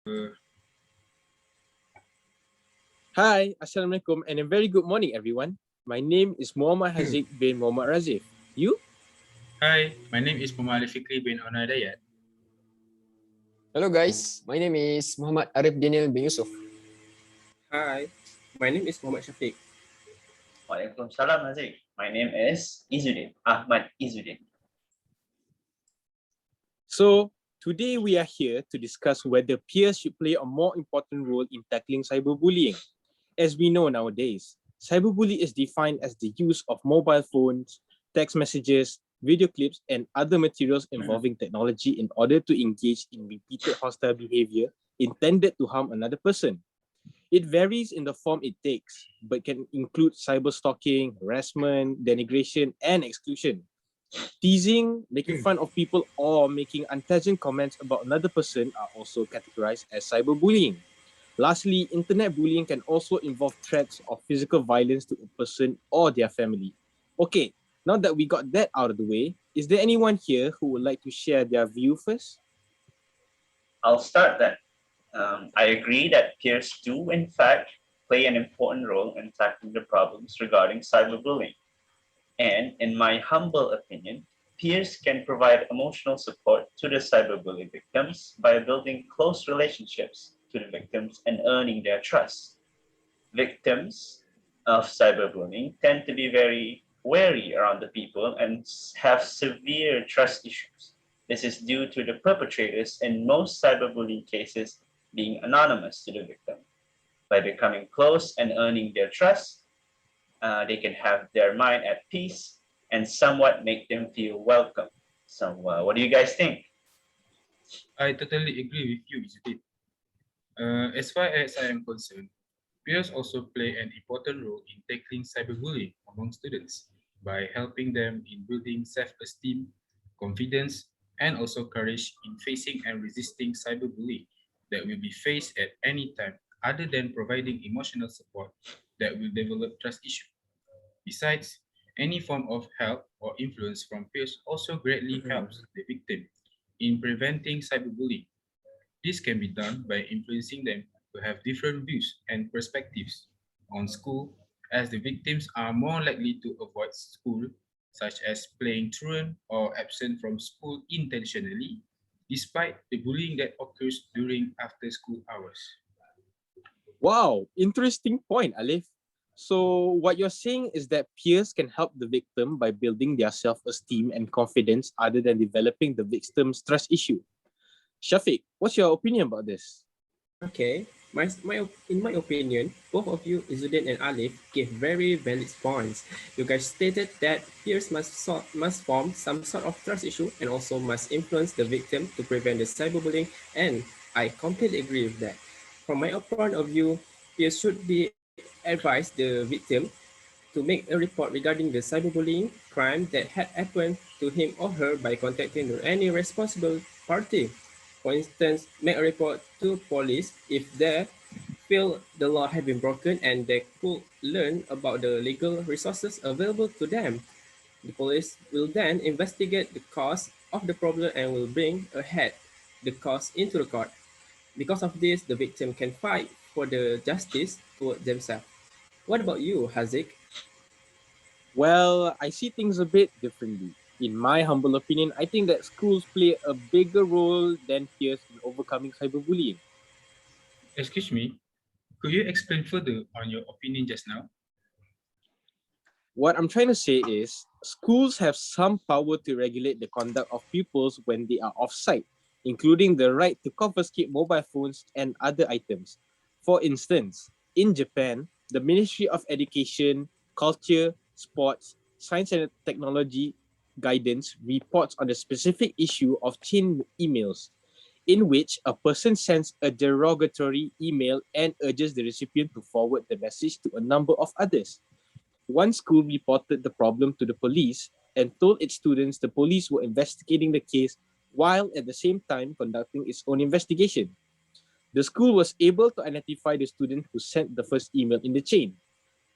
Uh, Hi, Assalamualaikum, and a very good morning, everyone. My name is Muhammad Haziq bin Muhammad Razif. You? Hi, my name is Muhammed Fikri bin Hidayat. Hello guys, my name is Muhammad Arif bin Yusoff. Hi, my name is Mohammed Syafiq. Waalaikumsalam Haziq. My name is Izzuddin, Ahmad Izzuddin. So, today we are here to discuss whether peers should play a more important role in tackling cyberbullying. As we know nowadays, cyberbullying is defined as the use of mobile phones, text messages, video clips, and other materials involving technology in order to engage in repeated hostile behavior intended to harm another person. It varies in the form it takes, but can include cyberstalking, harassment, denigration, and exclusion. Teasing, making fun of people, or making unpleasant comments about another person are also categorized as cyberbullying. Lastly, internet bullying can also involve threats of physical violence to a person or their family. Okay, now that we got that out of the way, is there anyone here who would like to share their view first? I'll start then. I agree that peers do, in fact, play an important role in tackling the problems regarding cyberbullying. And in my humble opinion, peers can provide emotional support to the cyberbully victims by building close relationships to the victims and earning their trust. Victims of cyberbullying tend to be very wary around the people and have severe trust issues. This is due to the perpetrators in most cyberbullying cases being anonymous to the victim. By becoming close and earning their trust, they can have their mind at peace and somewhat make them feel welcome. So, what do you guys think? I totally agree with you, Izzuddin. As far as I am concerned, peers also play an important role in tackling cyberbullying among students by helping them in building self-esteem, confidence, and also courage in facing and resisting cyberbullying that will be faced at any time other than providing emotional support that will develop trust issues. Besides, any form of help or influence from peers also greatly helps the victim in preventing cyberbullying. This can be done by influencing them to have different views and perspectives on school, as the victims are more likely to avoid school, such as playing truant or absent from school intentionally, despite the bullying that occurs during after school hours. Wow, interesting point, Aliff. So, what you're saying is that peers can help the victim by building their self-esteem and confidence other than developing the victim's trust issue. Syafiq, what's your opinion about this? Okay, in my opinion, both of you, Izzuddin and Aliff, gave very valid points. You guys stated that peers must form some sort of trust issue and also must influence the victim to prevent the cyberbullying, and I completely agree with that. From my point of view, peers should be advise the victim to make a report regarding the cyberbullying crime that had happened to him or her by contacting any responsible party. For instance, make a report to police if they feel the law had been broken and they could learn about the legal resources available to them. The police will then investigate the cause of the problem and will bring ahead the cause into the court. Because of this, the victim can fight for the justice toward themselves. What about you, Haziq? Well, I see things a bit differently. In my humble opinion, I think that schools play a bigger role than peers in overcoming cyberbullying. Excuse me, could you explain further on your opinion just now? What I'm trying to say is, schools have some power to regulate the conduct of pupils when they are off-site, including the right to confiscate mobile phones and other items. For instance, in Japan, the Ministry of Education, Culture, Sports, Science and Technology guidance reports on the specific issue of chain emails, in which a person sends a derogatory email and urges the recipient to forward the message to a number of others. One school reported the problem to the police and told its students the police were investigating the case while at the same time conducting its own investigation. The school was able to identify the student who sent the first email in the chain.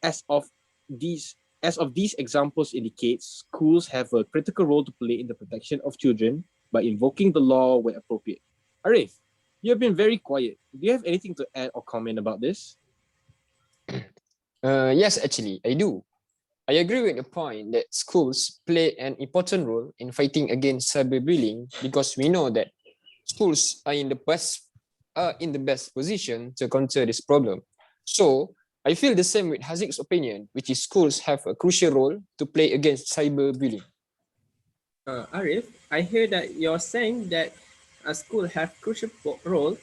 As of these as of these examples indicate, schools have a critical role to play in the protection of children by invoking the law where appropriate. Arif, You have been very quiet. Do you have anything to add or comment about this? Yes, actually, I do. I agree with the point that schools play an important role in fighting against cyberbullying because we know that schools are in the best position to counter this problem. So I feel the same with Haziq's opinion, which is schools have a crucial role to play against cyberbullying. Arif, I hear that you're saying that a school have crucial role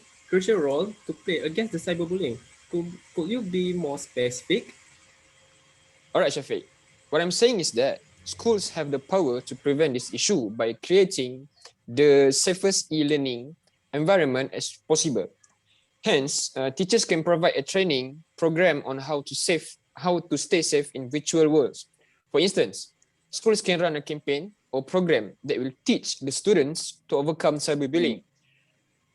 to play against the cyberbullying. Could you be more specific? All right, Syafiq. What I'm saying is that schools have the power to prevent this issue by creating the safest e-learning environment as possible. Hence, teachers can provide a training program on how to stay safe in virtual worlds. For instance, schools can run a campaign or program that will teach the students to overcome cyberbullying.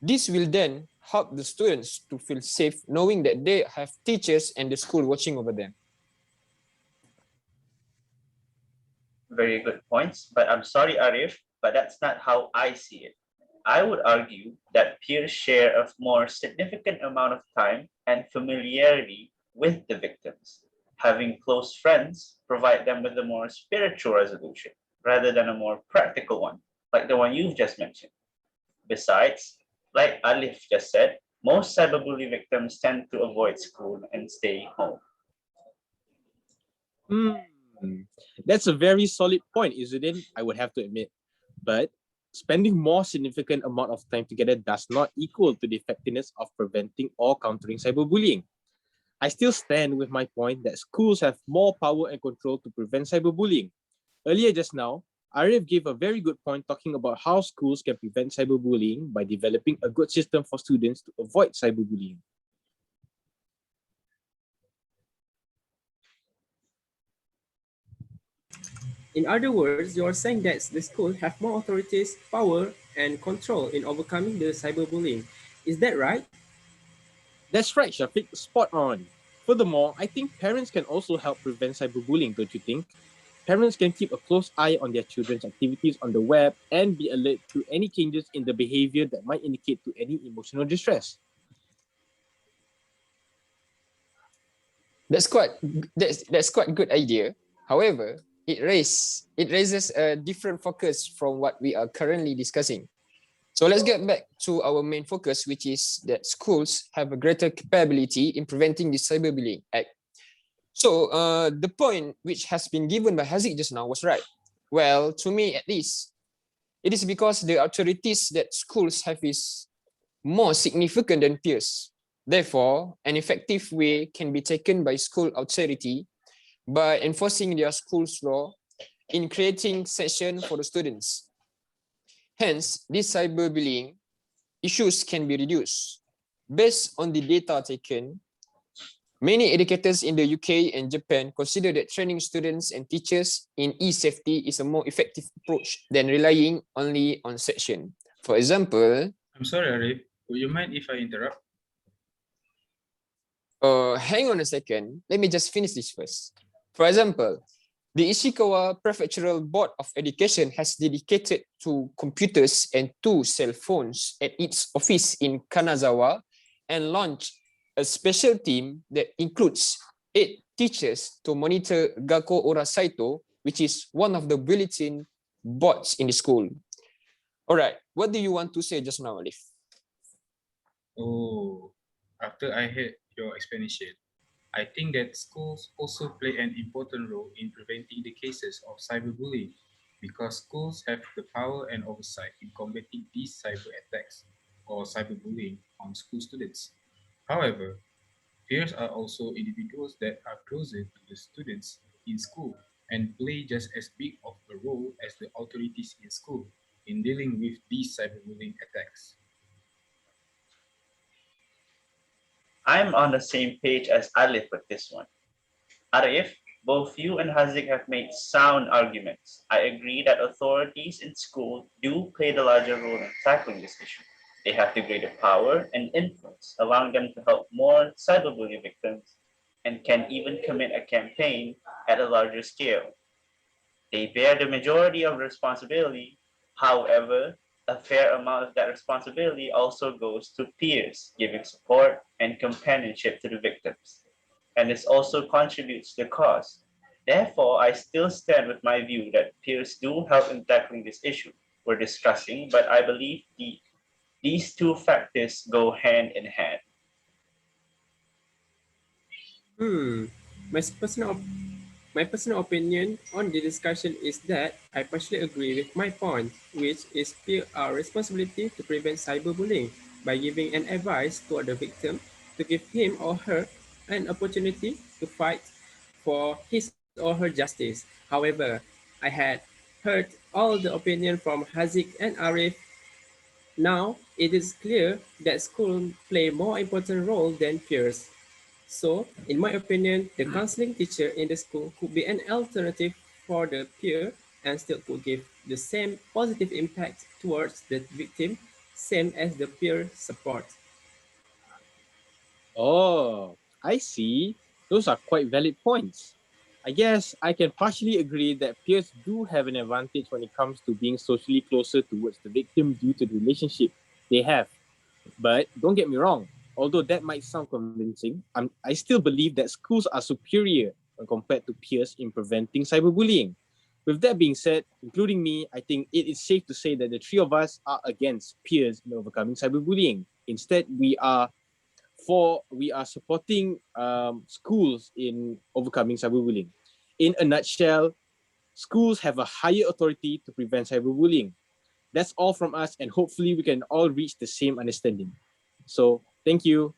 This will then help the students to feel safe knowing that they have teachers and the school watching over them. Very good points, but I'm sorry, Arif, but that's not how I see it. I would argue that peers share a more significant amount of time and familiarity with the victims. Having close friends provide them with a more spiritual resolution rather than a more practical one, like the one you've just mentioned. Besides, like Aliff just said, most cyberbully victims tend to avoid school and stay home. That's a very solid point, Izzuddin, I would have to admit. But spending more significant amount of time together does not equal to the effectiveness of preventing or countering cyberbullying. I still stand with my point that schools have more power and control to prevent cyberbullying. Earlier just now, Arif gave a very good point talking about how schools can prevent cyberbullying by developing a good system for students to avoid cyberbullying. In other words, you're saying that the school have more authorities, power, and control in overcoming the cyberbullying. Is that right? That's right, Syafiq, spot on. Furthermore, I think parents can also help prevent cyberbullying, don't you think? Parents can keep a close eye on their children's activities on the web and be alert to any changes in the behavior that might indicate to any emotional distress. That's quite good idea. However, it raises a different focus from what we are currently discussing. So let's get back to our main focus, which is that schools have a greater capability in preventing the cyberbullying act. So the point which has been given by Haziq just now was right. Well, to me at least, it is because the authorities that schools have is more significant than peers. Therefore, an effective way can be taken by school authority by enforcing their school's law in creating session for the students. Hence, this cyberbullying issues can be reduced. Based on the data taken, many educators in the UK and Japan consider that training students and teachers in e-safety is a more effective approach than relying only on section. For example, I'm sorry, Arif. Would you mind if I interrupt? hang on a second. Let me just finish this first. For example, the Ishikawa Prefectural Board of Education has dedicated to computers and 2 cell phones at its office in Kanazawa and launched a special team that includes 8 teachers to monitor Gakko Ora Saito, which is one of the bulletin boards in the school. All right, what do you want to say just now, Aliff? Oh, after I heard your explanation, I think that schools also play an important role in preventing the cases of cyberbullying because schools have the power and oversight in combating these cyber attacks or cyberbullying on school students. However, peers are also individuals that are closer to the students in school and play just as big of a role as the authorities in school in dealing with these cyberbullying attacks. I'm on the same page as Aliff with this one. Arif, both you and Haziq have made sound arguments. I agree that authorities in school do play the larger role in tackling this issue. They have the greater power and influence, allowing them to help more cyberbullying victims and can even commit a campaign at a larger scale. They bear the majority of responsibility. However, a fair amount of that responsibility also goes to peers, giving support and companionship to the victims. And this also contributes to the cause. Therefore, I still stand with my view that peers do help in tackling this issue we're discussing, but I believe these two factors go hand in hand. My personal My personal opinion on the discussion is that I partially agree with my point, which is peer our responsibility to prevent cyberbullying by giving an advice to the victim to give him or her an opportunity to fight for his or her justice. However, I had heard all the opinion from Haziq and Arif. Now it is clear that schools play more important role than peers. So, in my opinion, the counseling teacher in the school could be an alternative for the peer and still could give the same positive impact towards the victim, same as the peer support. Oh, I see. Those are quite valid points. I guess I can partially agree that peers do have an advantage when it comes to being socially closer towards the victim due to the relationship they have. But don't get me wrong, although that might sound convincing, I still believe that schools are superior when compared to peers in preventing cyberbullying. With that being said, including me, I think it is safe to say that the three of us are against peers in overcoming cyberbullying. Instead, we are supporting schools in overcoming cyberbullying. In a nutshell, schools have a higher authority to prevent cyberbullying. That's all from us, and hopefully we can all reach the same understanding. So thank you.